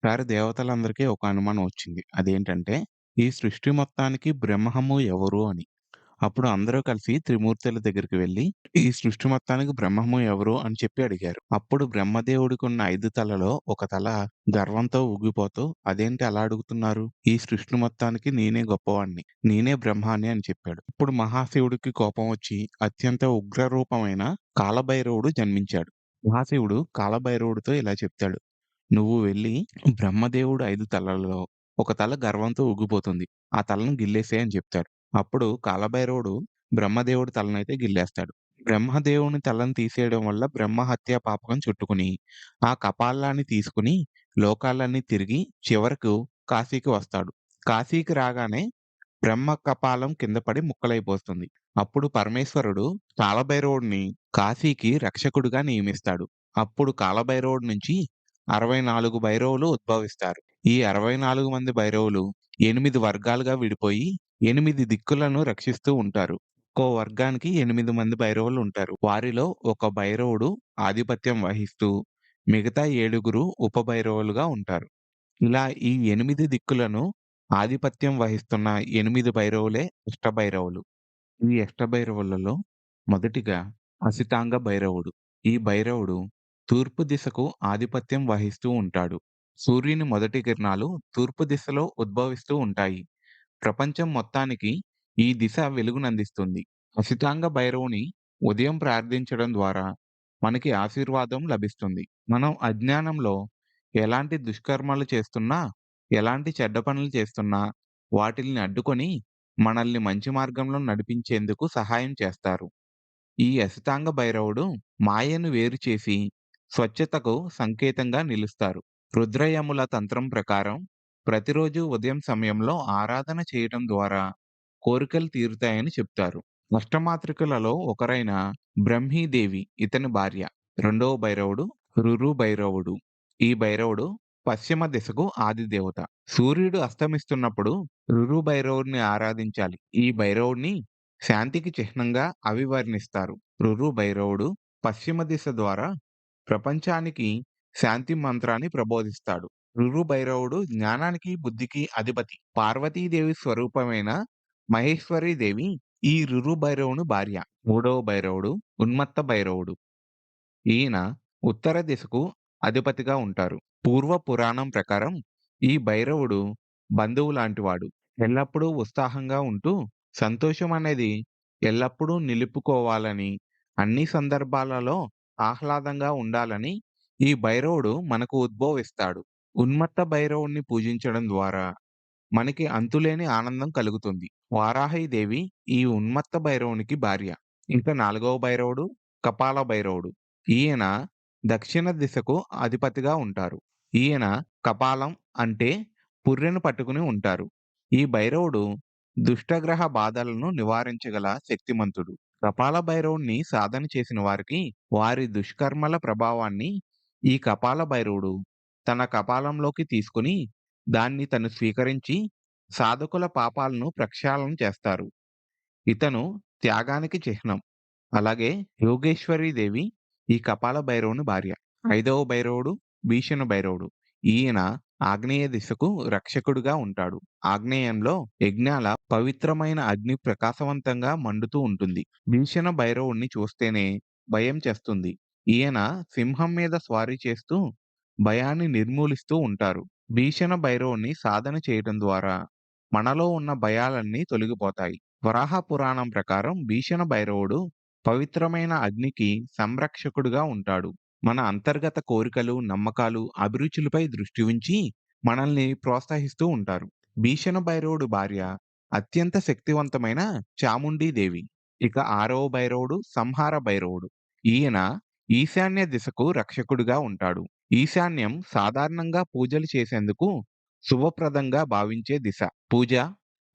ఒకసారి దేవతలందరికీ ఒక అనుమానం వచ్చింది. అదేంటంటే, ఈ సృష్టి మొత్తానికి బ్రహ్మము ఎవరు అని. అప్పుడు అందరూ కలిసి త్రిమూర్తుల దగ్గరికి వెళ్లి, ఈ సృష్టి మొత్తానికి బ్రహ్మము ఎవరు అని చెప్పి అడిగారు. అప్పుడు బ్రహ్మదేవుడికున్న 5 తలలో ఒక తల గర్వంతో ఊగిపోతూ, అదేంటి అలా అడుగుతున్నారు? ఈ సృష్టి మొత్తానికి నేనే గొప్పవాడిని. నేనే బ్రహ్మాని అని చెప్పాడు. ఇప్పుడు మహాశివుడికి కోపం వచ్చి, అత్యంత ఉగ్రరూపమైన కాలభైరవుడు జన్మించాడు. మహాశివుడు కాలభైరవుడితో ఇలా చెప్తాడు. నువ్వు వెళ్లి బ్రహ్మదేవుడు 5 తలల్లో ఒక తల గర్వంతో ఊగిపోతుంది. ఆ తలను గిల్లేసేయ్ అని చెప్తాడు. అప్పుడు కాలభైరవుడు బ్రహ్మదేవుడి తలనైతే గిల్లేస్తాడు. బ్రహ్మదేవుని తలను తీసేయడం వల్ల బ్రహ్మ హత్య పాపకం చుట్టుకుని, ఆ కపాలాన్ని తీసుకొని లోకాలన్నీ తిరిగి చివరకు కాశీకి వస్తాడు. కాశీకి రాగానే బ్రహ్మ కపాలం కింద పడి ముక్కలైపోతుంది. అప్పుడు పరమేశ్వరుడు కాలభైరవుడిని కాశీకి రక్షకుడిగా నియమిస్తాడు. అప్పుడు కాలభైరవుడి నుంచి 64 భైరవులు ఉద్భవిస్తారు. ఈ 64 మంది భైరవులు 8 వర్గాలుగా విడిపోయి 8 దిక్కులను రక్షిస్తూ ఉంటారు. ఒక్కో వర్గానికి 8 మంది భైరవులుంటారు. వారిలో ఒక భైరవుడు ఆధిపత్యం వహిస్తూ మిగతా 7గురు ఉపభైరవులుగా ఉంటారు. ఇలా ఈ 8 దిక్కులను ఆధిపత్యం వహిస్తున్న 8 భైరవులే అష్టభైరవులు. ఈ అష్టభైరవులలో మొదటిగా అసితాంగ భైరవుడు. ఈ భైరవుడు తూర్పు దిశకు ఆధిపత్యం వహిస్తూ ఉంటాడు. సూర్యుని మొదటి కిరణాలు తూర్పు దిశలో ఉద్భవిస్తూ ఉంటాయి. ప్రపంచం మొత్తానికి ఈ దిశ వెలుగునందిస్తుంది. అసితాంగ భైరవుని ఉదయం ప్రార్థించడం ద్వారా మనకి ఆశీర్వాదం లభిస్తుంది. మనం అజ్ఞానంలో ఎలాంటి దుష్కర్మలు చేస్తున్నా, ఎలాంటి చెడ్డ పనులు చేస్తున్నా వాటిల్ని అడ్డుకొని మనల్ని మంచి మార్గంలో నడిపించేందుకు సహాయం చేస్తారు. ఈ అసితాంగ భైరవుడు మాయను వేరు చేసి స్వచ్ఛతకు సంకేతంగా నిలుస్తారు. రుద్రయముల తంత్రం ప్రకారం ప్రతిరోజు ఉదయం సమయంలో ఆరాధన చేయటం ద్వారా కోరికలు తీరుతాయని చెప్తారు. అష్టమాతృకలలో ఒకరైన బ్రహ్మీదేవి ఇతని భార్య. రెండవ భైరవుడు రురు భైరవుడు. ఈ భైరవుడు పశ్చిమ దిశకు ఆదిదేవత. సూర్యుడు అస్తమిస్తున్నప్పుడు రురు భైరవుడిని ఆరాధించాలి. ఈ భైరవుడిని శాంతికి చిహ్నంగా అభివర్ణిస్తారు. రురు భైరవుడు పశ్చిమ దిశ ద్వారా ప్రపంచానికి శాంతి మంత్రాన్ని ప్రబోధిస్తాడు. రురు భైరవుడు జ్ఞానానికి, బుద్ధికి అధిపతి. పార్వతీదేవి స్వరూపమైన మహేశ్వరీదేవి ఈ రురు భైరవుని భార్య. మూడవ భైరవుడు ఉన్మత్త భైరవుడు. ఈయన ఉత్తర దిశకు అధిపతిగా ఉంటారు. పూర్వ పురాణం ప్రకారం ఈ భైరవుడు బంధువు లాంటివాడు. ఎల్లప్పుడూ ఉత్సాహంగా ఉంటూ, సంతోషం అనేది ఎల్లప్పుడూ నిలుపుకోవాలని, అన్ని సందర్భాలలో ఆహ్లాదంగా ఉండాలని ఈ భైరవుడు మనకు ఉద్బోవిస్తాడు. ఉన్మత్త భైరవుడిని పూజించడం ద్వారా మనకి అంతులేని ఆనందం కలుగుతుంది. వారాహీదేవి ఈ ఉన్మత్త భైరవునికి భార్య. ఇంకా నాలుగవ భైరవుడు కపాల భైరవుడు. ఈయన దక్షిణ దిశకు అధిపతిగా ఉంటారు. ఈయన కపాలం అంటే పుర్రెను పట్టుకుని ఉంటారు. ఈ భైరవుడు దుష్టగ్రహ బాధలను నివారించగల శక్తిమంతుడు. కపాల భైరవుణ్ణి సాధన చేసిన వారికి వారి దుష్కర్మల ప్రభావాన్ని ఈ కపాల భైరవుడు తన కపాలంలోకి తీసుకుని దాన్ని తను స్వీకరించి సాధకుల పాపాలను ప్రక్షాళన చేస్తారు. ఇతను త్యాగానికి చిహ్నం. అలాగే యోగేశ్వరీ దేవి ఈ కపాల భైరవుని భార్య. ఐదవ భైరవుడు భీషణ భైరవుడు. ఈయన ఆగ్నేయ దిశకు రక్షకుడుగా ఉంటాడు. ఆగ్నేయంలో యజ్ఞాల పవిత్రమైన అగ్ని ప్రకాశవంతంగా మండుతూ ఉంటుంది. భీషణ భైరవుణ్ణి చూస్తేనే భయం చేస్తుంది. ఈయన సింహం మీద స్వారీ చేస్తూ భయాన్ని నిర్మూలిస్తూ ఉంటారు. భీషణ భైరవుణ్ణి సాధన చేయటం ద్వారా మనలో ఉన్న భయాలన్నీ తొలగిపోతాయి. వరాహ పురాణం ప్రకారం భీషణ భైరవుడు పవిత్రమైన అగ్నికి సంరక్షకుడుగా ఉంటాడు. మన అంతర్గత కోరికలు, నమ్మకాలు, అభిరుచులపై దృష్టి ఉంచి మనల్ని ప్రోత్సహిస్తూ ఉంటారు. భీషణ భైరవుడు భార్య అత్యంత శక్తివంతమైన చాముండీదేవి. ఇక ఆరవ భైరవుడు సంహార భైరవుడు. ఈయన ఈశాన్య దిశకు రక్షకుడిగా ఉంటాడు. ఈశాన్యం సాధారణంగా పూజలు చేసేందుకు శుభప్రదంగా భావించే దిశ. పూజ,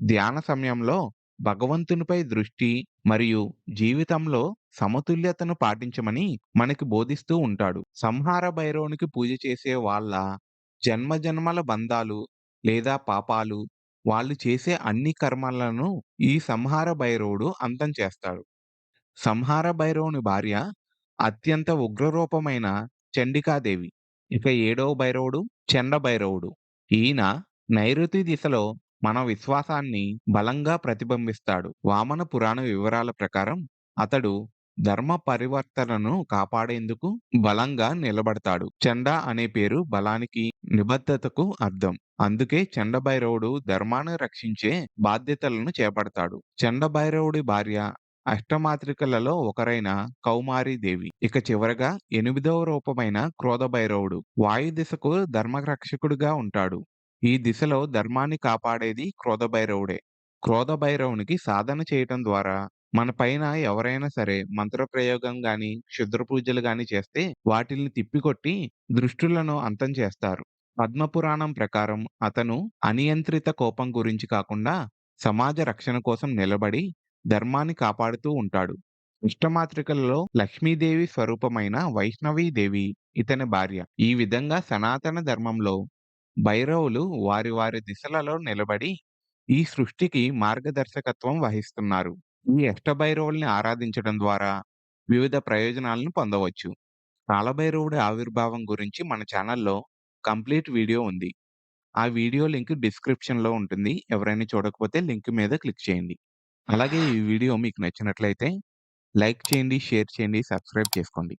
ధ్యాన సమయంలో భగవంతునిపై దృష్టి మరియు జీవితంలో సమతుల్యతను పాటించమని మనకి బోధిస్తూ ఉంటాడు. సంహార భైరవునికి పూజ చేసే వాళ్ళ జన్మజన్మల బంధాలు లేదా పాపాలు, వాళ్ళు చేసే అన్ని కర్మలను ఈ సంహార భైరవుడు అంతం చేస్తాడు. సంహార భైరవుని భార్య అత్యంత ఉగ్రరూపమైన చండికాదేవి. ఇక ఏడవ భైరవుడు చండభైరవుడు. ఈయన నైరుతి దిశలో మన విశ్వాసాన్ని బలంగా ప్రతిబింబిస్తాడు. వామన పురాణ వివరాల ప్రకారం అతడు ధర్మ పరివర్తనను కాపాడేందుకు బలంగా నిలబడతాడు. చండ అనే పేరు బలానికి, నిబద్ధతకు అర్థం. అందుకే చండభైరవుడు ధర్మాన్ని రక్షించే బాధ్యతలను చేపడతాడు. చండభైరవుడి భార్య అష్టమాతృకలలో ఒకరైన కౌమారీదేవి. ఇక చివరగా ఎనిమిదవ రూపమైన క్రోధభైరవుడు. వాయు దిశకు ధర్మరక్షకుడిగా ఉంటాడు. ఈ దిశలో ధర్మాన్ని కాపాడేది క్రోధభైరవుడే. క్రోధభైరవునికి సాధన చేయటం ద్వారా మన పైన ఎవరైనా సరే మంత్రప్రయోగం గాని, క్షుద్ర పూజలు గాని చేస్తే వాటిల్ని తిప్పికొట్టి దృష్టులను అంతం చేస్తారు. పద్మపురాణం ప్రకారం అతను అనియంత్రిత కోపం గురించి కాకుండా సమాజ రక్షణ కోసం నిలబడి ధర్మాన్ని కాపాడుతూ ఉంటాడు. అష్టమాతృకలలో లక్ష్మీదేవి స్వరూపమైన వైష్ణవీదేవి ఇతని భార్య. ఈ విధంగా సనాతన ధర్మంలో భైరవులు వారి వారి దిశలలో నిలబడి ఈ సృష్టికి మార్గదర్శకత్వం వహిస్తున్నారు. ఈ అష్టభైరవుల్ని ఆరాధించడం ద్వారా వివిధ ప్రయోజనాలను పొందవచ్చు. కాలభైరవుడి ఆవిర్భావం గురించి మన ఛానల్లో కంప్లీట్ వీడియో ఉంది. ఆ వీడియో లింక్ డిస్క్రిప్షన్‌లో ఉంటుంది. ఎవరైనా చూడకపోతే లింక్ మీద క్లిక్ చేయండి. అలాగే ఈ వీడియో మీకు నచ్చినట్లయితే లైక్ చేయండి, షేర్ చేయండి, సబ్స్క్రైబ్ చేసుకోండి.